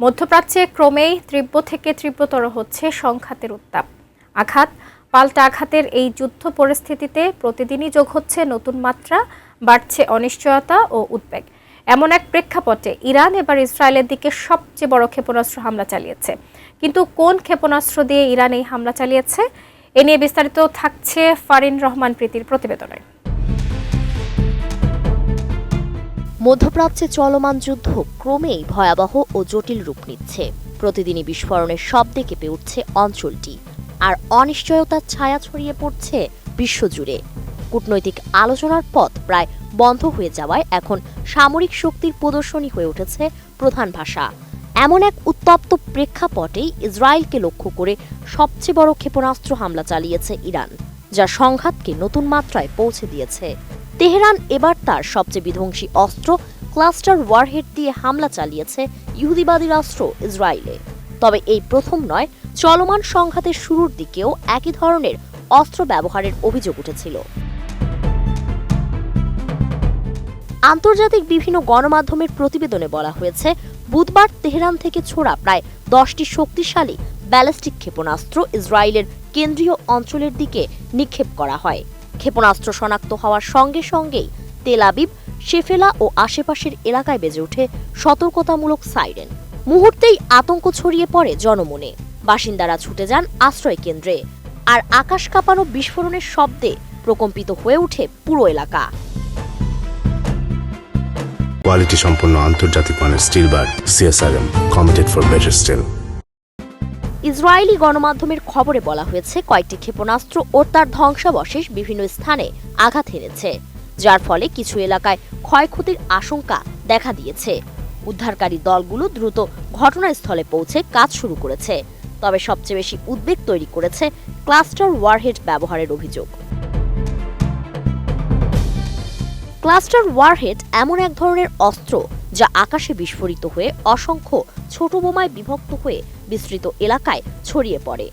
মধ্যপ্রাচ্যে ক্রমেই তীব্র থেকে তীব্রতর হচ্ছে সংঘাতের উত্তাপ। আঘাত পাল্টা আঘাতের এই যুদ্ধ পরিস্থিতিতে প্রতিদিনই যোগ হচ্ছে নতুন মাত্রা, বাড়ছে অনিশ্চয়তা ও উদ্বেগ। এমন এক প্রেক্ষাপটে ইরান এবার ইসরায়েলের দিকে সবচেয়ে বড় ক্ষেপণাস্ত্র হামলা চালিয়েছে। কিন্তু কোন ক্ষেপণাস্ত্র দিয়ে ইরান এই হামলা চালিয়েছে, এ নিয়ে বিস্তারিত থাকছে ফারিন রহমান প্রীতির প্রতিবেদনে। মধ্যপ্রাচ্যে চলমান যুদ্ধ ক্রমেই ভয়াবহ ও জটিল রূপ নিচ্ছে। প্রতিদিনই বিস্ফোরণের শব্দে কেঁপে উঠছে অঞ্চলটি, আর অনিশ্চয়তার ছায়া ছড়িয়ে পড়ছে বিশ্বজুড়ে। কূটনৈতিক আলোচনার পথ প্রায় বন্ধ হয়ে যাওয়ায় এখন সামরিক শক্তির প্রদর্শনী হয়ে উঠেছে প্রধান ভাষা। এমন এক উত্তপ্ত প্রেক্ষাপটেই ইসরায়েলকে লক্ষ্য করে সবচেয়ে বড় ক্ষেপণাস্ত্র হামলা চালিয়েছে ইরান, যা সংঘাতকে নতুন মাত্রায় পৌঁছে দিয়েছে। তেহরান এবার তার সবচেয়ে বিধ্বংসী অস্ত্র ক্লাস্টার ওয়ারহেড দিয়ে হামলা চালিয়েছে ইহুদিবাদী রাষ্ট্র ইসরায়েলে। তবে এই প্রথম নয়, চলমান সংঘাতের শুরুর দিকেও একই ধরনের অস্ত্র ব্যবহারের অভিযোগ উঠেছিল। আন্তর্জাতিক বিভিন্ন গণমাধ্যমের প্রতিবেদনে বলা হয়েছে, বুধবার তেহরান থেকে ছোড়া প্রায় 10টি শক্তিশালী ব্যালিস্টিক ক্ষেপণাস্ত্র ইসরায়েলের কেন্দ্রীয় অঞ্চলের দিকে নিক্ষেপ করা হয়। ক্ষেপণাস্ত্র শনাক্ত হওয়ার সঙ্গে সঙ্গেই তেল আবিব, শেফেলা ও আশেপাশের এলাকায় বেজে ওঠে সতর্কতামূলক সাইরেন। মুহূর্তেই আতঙ্ক ছড়িয়ে পড়ে জনমনে। বাসিন্দারা ছুটে যান আশ্রয় কেন্দ্রে, আর আকাশ কাঁপানো বিস্ফোরণের শব্দে প্রকম্পিত হয়ে ওঠে পুরো এলাকা। কোয়ালিটি সম্পন্ন আন্তর্জাতিক মানের still bar CSRM, committed for better still. Israeli গণমাধ্যমের খবরে বলা হয়েছে, কয়েকটি ক্ষেপণাস্ত্র ও তার ধ্বংসাবশেষ বিভিন্ন স্থানে আঘাত হেনেছে, যার ফলে কিছু এলাকায় ক্ষয়ক্ষতির আশঙ্কা দেখা দিয়েছে। উদ্ধারকারী দলগুলো দ্রুত ঘটনাস্থলে পৌঁছে কাজ শুরু করেছে। তবে সবচেয়ে বেশি উদ্বেগ তৈরি করেছে ক্লাস্টার ওয়ারহেড ব্যবহারের অভিযোগ। ক্লাস্টার ওয়ারহেড এমন এক ধরনের অস্ত্র যা আকাশে বিস্ফোরিত হয়ে অসংখ্য ছোট বোমায় বিভক্ত হয়ে বিস্তৃত এলাকায় ছড়িয়ে পড়ে।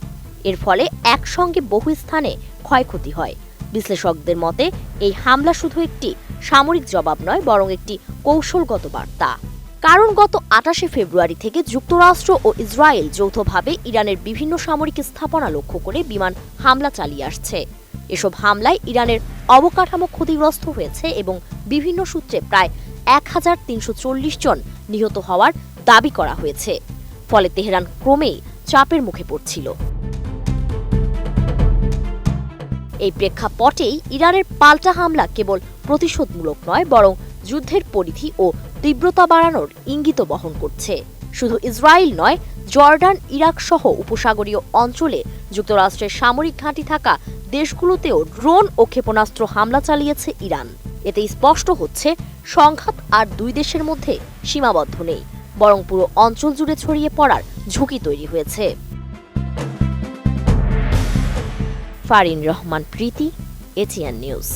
এর ফলে একসঙ্গে বহু স্থানে ক্ষয়ক্ষতি হয়। বিশ্লেষকদের মতে এই হামলা শুধু একটি সামরিক জবাব নয়, বরং একটি কৌশলগত বার্তা। কারণ গত 28শে ফেব্রুয়ারি থেকে যুক্তরাষ্ট্র ও ইসরায়েল যৌথভাবে ইরানের বিভিন্ন সামরিক স্থাপনা লক্ষ্য করে বিমান হামলা চালিয়ে আসছে। এসব হামলায় ইরানের অবকাঠামো ক্ষতিগ্রস্ত হয়েছে এবং বিভিন্ন সূত্রে প্রায় 1340 জন নিহত হওয়ার দাবি করা হয়েছে। ফলে তেহরান ক্রমেই চাপের মুখে পড়ছিল। এই প্রেক্ষাপটেই ইরানের পাল্টা হামলা কেবল প্রতিশোধমূলক নয়, বরং যুদ্ধের পরিধি ও তীব্রতা বাড়ানোর ইঙ্গিত বহন করছে। শুধু ইসরায়েল নয়, জর্ডান, ইরাক সহ উপসাগরীয় অঞ্চলে যুক্তরাষ্ট্রের সামরিক ঘাঁটি থাকা দেশগুলোতেও ড্রোন ও ক্ষেপণাস্ত্র হামলা চালিয়েছে ইরান। এতে স্পষ্ট হচ্ছে, সংঘাত আর দুই দেশের মধ্যে সীমাবদ্ধ নেই, বরং পুরো অঞ্চল জুড়ে ছড়িয়ে পড়ার ঝুঁকি তৈরি হয়েছে। ফারিন রহমান প্রীতি, এটিএন নিউজ।